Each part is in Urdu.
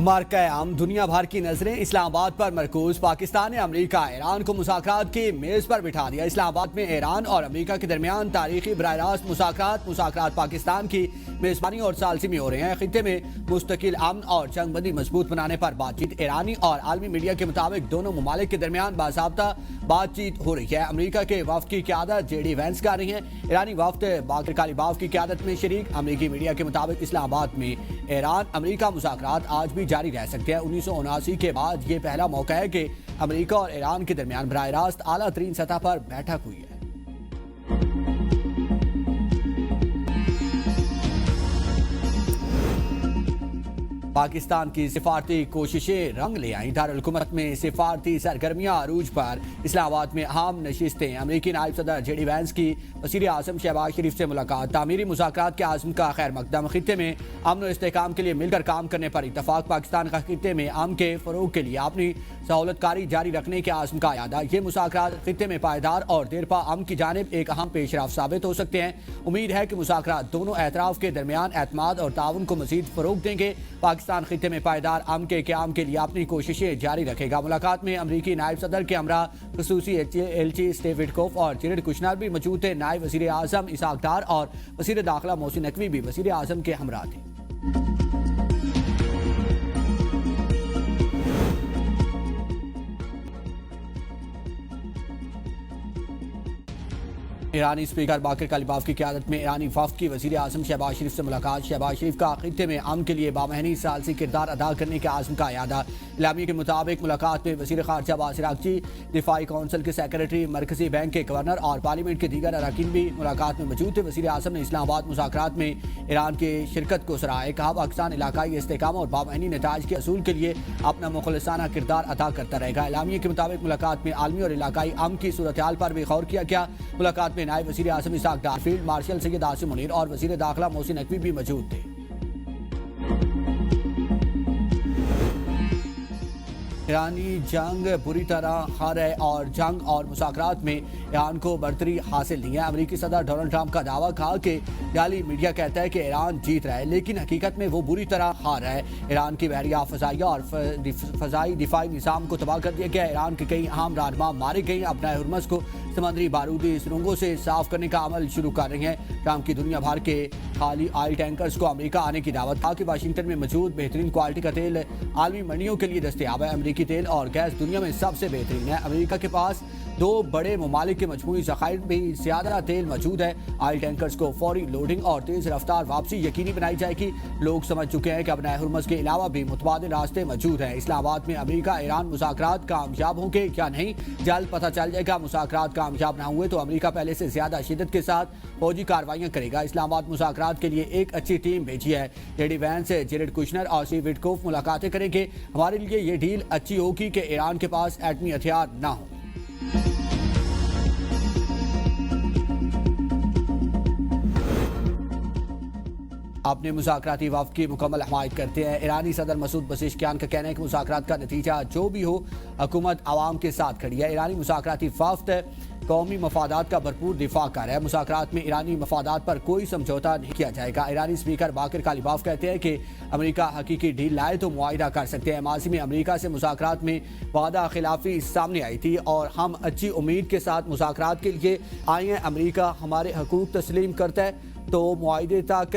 مارکہ عام دنیا بھر کی نظریں اسلام آباد پر مرکوز۔ پاکستان نے امریکہ ایران کو مذاکرات کی میز پر بٹھا دیا۔ اسلام آباد میں ایران اور امریکہ کے درمیان تاریخی براہ راست مذاکرات پاکستان کی میزبانی اور ثالثی میں ہو رہے ہیں۔ خطے میں مستقل امن اور جنگ بندی مضبوط بنانے پر بات چیت۔ ایرانی اور عالمی میڈیا کے مطابق دونوں ممالک کے درمیان باضابطہ بات چیت ہو رہی ہے۔ امریکہ کے وفد کی قیادت JD وینس کر رہی ہیں، ایرانی وفد باقر کالیباف کی قیادت میں شریک۔ امریکی میڈیا کے مطابق اسلام آباد میں ایران امریکہ مذاکرات آج بھی جاری رہ سکتے ہیں۔ 1979 کے بعد یہ پہلا موقع ہے کہ امریکہ اور ایران کے درمیان براہ راست اعلیٰ ترین سطح پر بیٹھک ہوئی ہے۔ پاکستان کی سفارتی کوششیں رنگ لے آئیں۔ دارالحکومت میں سفارتی سرگرمیاں عروج پر۔ اسلام آباد میں اہم نشستیں۔ امریکی نائب صدر JD وینس کی وزیر اعظم شہباز شریف سے ملاقات۔ تعمیری مذاکرات کے عزم کا خیر مقدم۔ خطے میں امن و استحکام کے لیے مل کر کام کرنے پر اتفاق۔ پاکستان کا خطے میں امن کے فروغ کے لیے اپنی سہولت کاری جاری رکھنے کے عزم کا اعادہ۔ یہ مذاکرات خطے میں پائیدار اور دیرپا امن کی جانب ایک اہم پیش رفت ثابت ہو سکتے ہیں۔ امید ہے کہ مذاکرات دونوں اطراف کے درمیان اعتماد اور تعاون کو مزید فروغ دیں گے۔ پاکستان خطے میں پائیدار امن کے قیام کے لیے اپنی کوششیں جاری رکھے گا۔ ملاقات میں امریکی نائب صدر کے ہمراہ خصوصی ایلچی اسٹیو وٹکوف اور جیریڈ کشنر بھی موجود تھے۔ نائب وزیر اعظم اسحاق ڈار اور وزیر داخلہ محسن نقوی بھی وزیر اعظم کے ہمراہ تھے۔ ایرانی اسپیکر باقر کالیباف کی قیادت میں ایرانی وفد کی وزیر اعظم شہباز شریف سے ملاقات۔ شہباز شریف کا خطے میں امن کے لیے بامعنی ثالثی کردار ادا کرنے کے عزم کا اعادہ۔ اعلامیے کے مطابق ملاقات میں وزیر خارجہ عباس عراقچی، دفاعی کونسل کے سیکریٹری، مرکزی بینک کے گورنر اور پارلیمنٹ کے دیگر اراکین بھی ملاقات میں موجود تھے۔ وزیر اعظم نے اسلام آباد مذاکرات میں ایران کی شرکت کو سراہا۔ کہا پاکستان علاقائی استحکام اور بامعنی نتائج کے حصول کے لیے اپنا مخلصانہ کردار ادا کرتا رہے گا۔ اعلامیے کے مطابق ملاقات میں عالمی اور علاقائی امن کی صورتحال پر بھی غور کیا گیا۔ ملاقات میں نائب وزیر اعظم اسحاق ڈار، فیلڈ مارشل سید عاصم منیر اور وزیر داخلہ محسن نقوی بھی موجود تھے۔ ایرانی جنگ بری طرح ہار ہے اور جنگ اور مذاکرات میں ایران کو برتری حاصل نہیں ہے۔ امریکی صدر ڈونلڈ ٹرمپ کا دعویٰ کہا کہ جعلی میڈیا کہتا ہے کہ ایران جیت رہا ہے، لیکن حقیقت میں وہ بری طرح ہار رہا ہے۔ ایران کی بحریہ، فضائیہ اور فضائی دفاعی نظام کو تباہ کر دیا گیا۔ ایران کے کئی اہم رہنما مارے گئے۔ ابنائے ہرمز کو سمندری بارودی سرنگوں سے صاف کرنے کا عمل شروع کر رہی ہیں۔ ٹرمپ کی دنیا بھر کے خالی آئل ٹینکرز کو امریکہ آنے کی دعوت۔ کہا کہ واشنگٹن میں موجود بہترین کوالٹی کا تیل عالمی منڈیوں کے لیے دستیاب ہے۔ امریکی تیل اور گیس دنیا میں سب سے بہترین ہے۔ امریکہ کے پاس دو بڑے ممالک کے مجموعی ذخائر بھی زیادہ تیل موجود ہے۔ آئل ٹینکرز کو فوری لوڈنگ اور تیز رفتار واپسی یقینی بنائی جائے گی۔ لوگ سمجھ چکے ہیں کہ ابنائے ہرمز کے علاوہ بھی متبادل راستے موجود ہیں۔ اسلام آباد میں امریکہ ایران مذاکرات کامیاب ہوں گے یا نہیں، جلد پتہ چل جائے گا۔ مذاکرات کامیاب نہ ہوئے تو امریکہ پہلے سے زیادہ شدت کے ساتھ فوجی کارروائیاں کرے گا۔ اسلام آباد مذاکرات کے لیے ایک اچھی ٹیم بھیجی ہے۔ JD وینس، جیریڈ کشنر اور اسٹیو وٹکوف ملاقاتیں کریں گے۔ ہمارے لیے یہ ڈیل اچھی ہوگی کہ ایران کے پاس ایٹمی ہتھیار نہ ہوں۔ اپنے مذاکراتی وفد کی مکمل حمایت کرتے ہیں۔ ایرانی صدر مسعود پزشکیان کا کہنا ہے کہ مذاکرات کا نتیجہ جو بھی ہو، حکومت عوام کے ساتھ کھڑی ہے۔ ایرانی مذاکراتی وفد قومی مفادات کا بھرپور دفاع کر رہا ہے۔ مذاکرات میں ایرانی مفادات پر کوئی سمجھوتا نہیں کیا جائے گا۔ ایرانی اسپیکر باقر کالیباف کہتے ہیں کہ امریکہ حقیقی ڈیل لائے تو معاہدہ کر سکتے ہیں۔ ماضی میں امریکہ سے مذاکرات میں وعدہ خلافی سامنے آئی تھی اور ہم اچھی امید کے ساتھ مذاکرات کے لیے آئے ہیں۔ امریکہ ہمارے حقوق تسلیم کرتا ہے تو معاہدے تک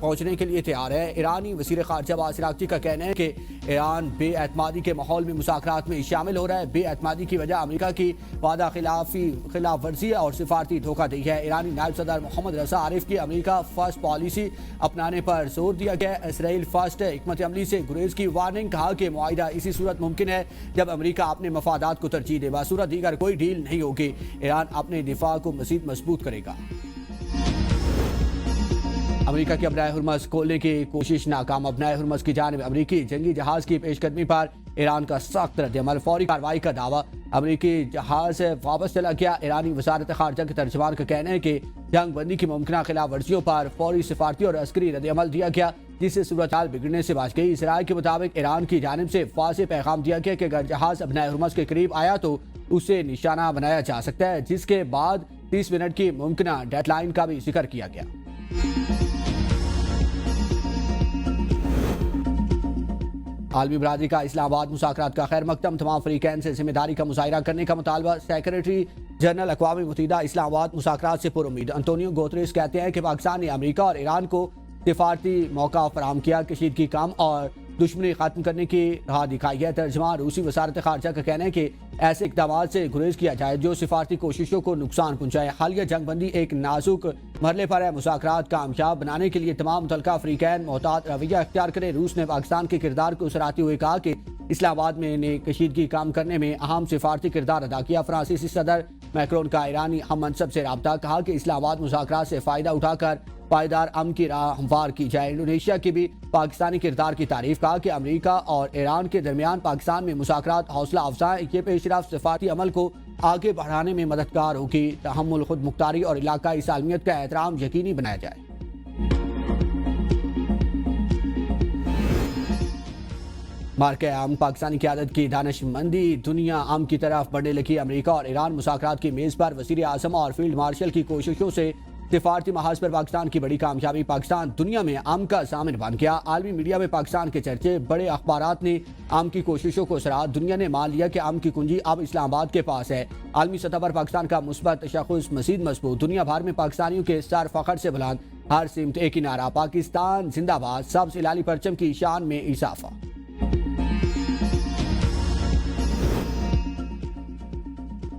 پہنچنے کے لیے تیار ہے۔ ایرانی وزیر خارجہ عباس عراقچی کا کہنا ہے کہ ایران بے اعتمادی کے ماحول میں مذاکرات میں شامل ہو رہا ہے۔ بے اعتمادی کی وجہ امریکہ کی وعدہ خلاف ورزی اور سفارتی دھوکہ دہی ہے۔ ایرانی نائب صدر محمد رضا عارف کی امریکہ فرسٹ پالیسی اپنانے پر زور دیا گیا ہے۔ اسرائیل فرسٹ حکمت عملی سے گریز کی وارننگ۔ کہا کہ معاہدہ اسی صورت ممکن ہے جب امریکہ اپنے مفادات کو ترجیح دے، بصورت دیگر کوئی ڈیل نہیں ہوگی۔ ایران اپنے دفاع کو مزید مضبوط کرے گا۔ امریکہ کے ابنائے ہرمز کھولنے کی کوشش ناکام۔ ابنائے ہرمز کی جانب امریکی جنگی جہاز کی پیش قدمی پر ایران کا سخت رد عمل، فوری کارروائی کا دعویٰ۔ امریکی جہاز واپس چلا گیا۔ ایرانی وزارت خارجہ کے ترجمان کا کہنا ہے کہ جنگ بندی کی ممکنہ خلاف ورزیوں پر فوری سفارتی اور عسکری رد عمل دیا گیا، جس سے صورتحال بگڑنے سے بچ گئی۔ اسرائیل کے مطابق ایران کی جانب سے واضح پیغام دیا گیا کہ اگر جہاز ابنائے ہرمز کے قریب آیا تو اسے نشانہ بنایا جا سکتا ہے، جس کے بعد 30 منٹ کی ممکنہ ڈیڈ لائن کا بھی ذکر کیا گیا۔ عالمی برادری کا اسلام آباد مذاکرات کا خیر مقدم، تمام فریقین سے ذمہ داری کا مظاہرہ کرنے کا مطالبہ۔ سیکریٹری جنرل اقوام متحدہ اسلام آباد مذاکرات سے پر امید۔ انتونیو گوتریس کہتے ہیں کہ پاکستان نے امریکہ اور ایران کو سفارتی موقع فراہم کیا، کشیدگی کم اور دشمنی ختم کرنے کی راہ دکھائی ہے۔ ترجمہ، روسی وزارت خارجہ کا کہنا ہے کہ ایسے اقدامات سے گریز کیا جائے جو سفارتی کوششوں کو نقصان پہنچائے۔ حالیہ جنگ بندی ایک نازک مرحلے پر ہے، مذاکرات کامیاب بنانے کے لیے تمام متعلقہ فریقین محتاط رویہ اختیار کریں۔ روس نے پاکستان کے کردار کو سراہتے ہوئے کہا کہ اسلام آباد میں نے کشیدگی کام کرنے میں اہم سفارتی کردار ادا کیا۔ فرانسیسی صدر میکرون کا ایرانی ہم منصب سے رابطہ، کہا کہ اسلام آباد مذاکرات سے فائدہ اٹھا کر پائیدار امن کی راہ ہموار کی جائے۔ انڈونیشیا کی بھی پاکستانی کردار کی تعریف، کہا کہ امریکہ اور ایران کے درمیان پاکستان میں مذاکرات حوصلہ افزا، یہ پیش رفت سفارتی عمل کو آگے بڑھانے میں مددگار ہوگی۔ تحمل، خود مختاری اور علاقائی سالمیت کا احترام یقینی بنایا جائے۔ مارکہ امن، پاکستانی قیادت کی دانش مندی، دنیا امن کی طرف بڑھنے لگی۔ امریکہ اور ایران مذاکرات کی میز پر، وزیر اعظم اور فیلڈ مارشل کی کوششوں سے سفارتی محاذ پر پاکستان کی بڑی کامیابی۔ پاکستان دنیا میں امن کا ضامن بن گیا۔ عالمی میڈیا میں پاکستان کے چرچے، بڑے اخبارات نے امن کی کوششوں کو سراہا۔ دنیا نے مان لیا کہ امن کی کنجی اب اسلام آباد کے پاس ہے۔ عالمی سطح پر پاکستان کا مثبت تشخص مزید مضبوط، دنیا بھر میں پاکستانیوں کے سر فخر سے بلند، ہر سمت ایک ہی نعرہ، پاکستان زندہ باد، سبز ہلالی پرچم کی شان میں اضافہ۔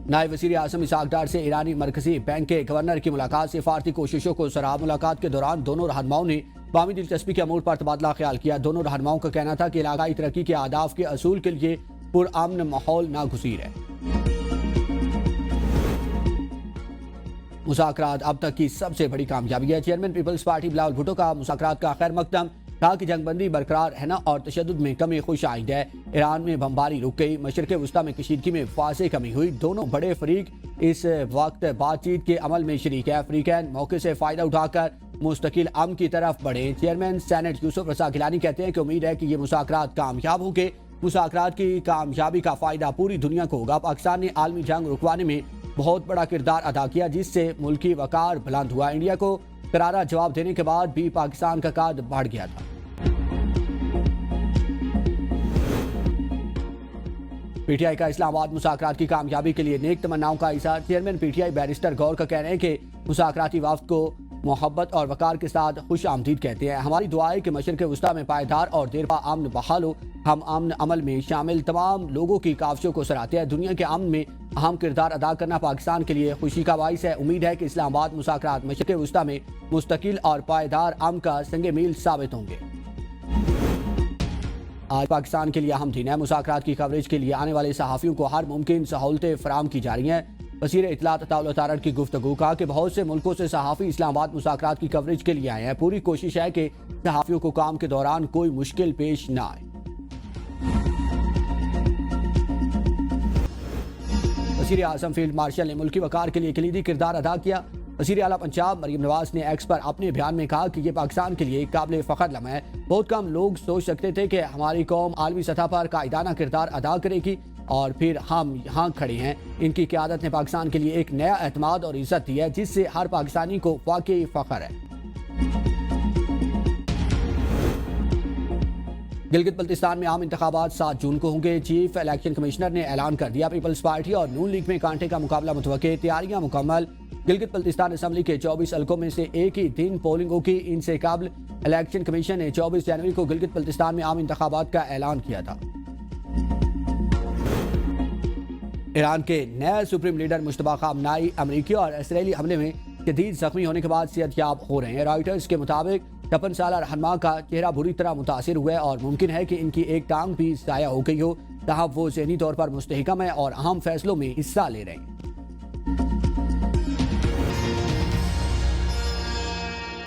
نائب وزیر اعظم اسحاق ڈار سے ایرانی مرکزی بینک کے گورنر کی ملاقات، سفارتی کوششوں کو سراہا۔ ملاقات کے دوران دونوں رہنماؤں نے باہمی دلچسپی کے امور پر تبادلہ خیال کیا۔ دونوں رہنماؤں کا کہنا تھا کہ علاقائی ترقی کے اہداف کے حصول کے لیے پرامن ماحول ناگزیر ہے۔ مذاکرات اب تک کی سب سے بڑی کامیابی ہے۔ چیئرمین پیپلز پارٹی بلاول بھٹو کا مذاکرات کا خیر مقدم، کہا کہ جنگ بندی برقرار رہنا اور تشدد میں کمی خوش آئند ہے۔ ایران میں بمباری رک گئی، مشرق وسطی میں کشیدگی میں واضح کمی ہوئی۔ دونوں بڑے فریق اس وقت بات چیت کے عمل میں شریک ہے۔ فریقین موقع سے فائدہ اٹھا کر مستقل امن کی طرف بڑھیں۔ چیئرمین سینٹ یوسف رضا گیلانی کہتے ہیں کہ امید ہے کہ یہ مذاکرات کامیاب ہوں گے۔ مذاکرات کی کامیابی کا فائدہ پوری دنیا کو ہوگا۔ پاکستان نے عالمی جنگ رکوانے میں بہت بڑا کردار ادا کیا، جس سے ملکی وقار بلند ہوا۔ انڈیا کو کرارا جواب دینے کے بعد بھی پاکستان کا قد بڑھ گیا تھا۔ پی ٹی آئی کا اسلام آباد مذاکرات کی کامیابی کے لیے نیک تمناؤں کا اظہار۔ Chairman P T I barrister گور کا کہنا ہے کہ مذاکراتی وفد کو محبت اور وقار کے ساتھ خوش آمدید کہتے ہیں۔ ہماری دعا ہے کہ مشرق وسطی میں پائیدار اور دیرپا امن بحال ہو۔ ہم امن عمل میں شامل تمام لوگوں کی کاوشوں کو سراہتے ہیں۔ دنیا کے امن میں اہم کردار ادا کرنا پاکستان کے لیے خوشی کا باعث ہے۔ امید ہے کہ اسلام آباد مذاکرات مشرق وسطی میں مستقل اور پائیدار امن کا سنگ میل ثابت ہوں گے۔ آج پاکستان کے لیے اہم دن ہے۔ مذاکرات کی کوریج کے لیے آنے والے صحافیوں کو ہر ممکن سہولتیں فراہم کی جا رہی ہیں۔ وزیر اطلاعات عطاءاللہ تارڑ کی گفتگو، کہا کہ بہت سے ملکوں سے صحافی اسلام آباد مذاکرات کی کوریج کے لیے آئے ہیں۔ پوری کوشش ہے کہ صحافیوں کو کام کے دوران کوئی مشکل پیش نہ آئے۔ وزیر اعظم فیلڈ مارشل نے ملکی وقار کے لیے کلیدی کردار ادا کیا۔ وزیر اعلیٰ پنجاب مریم نواز نے ایکس پر اپنے بیان میں کہا کہ یہ پاکستان کے لیے ایک قابل فخر لمحہ ہے۔ بہت کم لوگ سوچ سکتے تھے کہ ہماری قوم عالمی سطح پر قائدانہ کردار ادا کرے گی، اور پھر ہم یہاں کھڑے ہیں۔ ان کی قیادت نے پاکستان کے لیے ایک نیا اعتماد اور عزت دی ہے، جس سے ہر پاکستانی کو واقعی فخر ہے۔ گلگت بلتستان میں عام انتخابات 7 جون کو ہوں گے۔ چیف الیکشن کمشنر نے اعلان کر دیا، پیپلز پارٹی اور نون لیگ میں کانٹے کا مقابلہ متوقع، تیاریاں مکمل۔ گلگت بلتستان اسمبلی کے 24 حلقوں میں سے ایک ہی دن پولنگ ہوگی۔ ان سے قبل الیکشن کمیشن نے 24 جنوری کو گلگت بلتستان میں عام انتخابات کا اعلان کیا تھا۔ ایران کے نئے سپریم لیڈر مشتبہ خامنائی امریکی اور اسرائیلی حملے میں شدید زخمی ہونے کے بعد صحت یاب ہو رہے ہیں۔ رائٹرز کے مطابق 56 سالہ رہنما کا چہرہ بری طرح متاثر ہوا ہے اور ممکن ہے کہ ان کی ایک ٹانگ بھی ضائع ہو گئی ہو، تاہم وہ ذہنی طور پر مستحکم ہے اور اہم فیصلوں میں حصہ لے رہے ہیں۔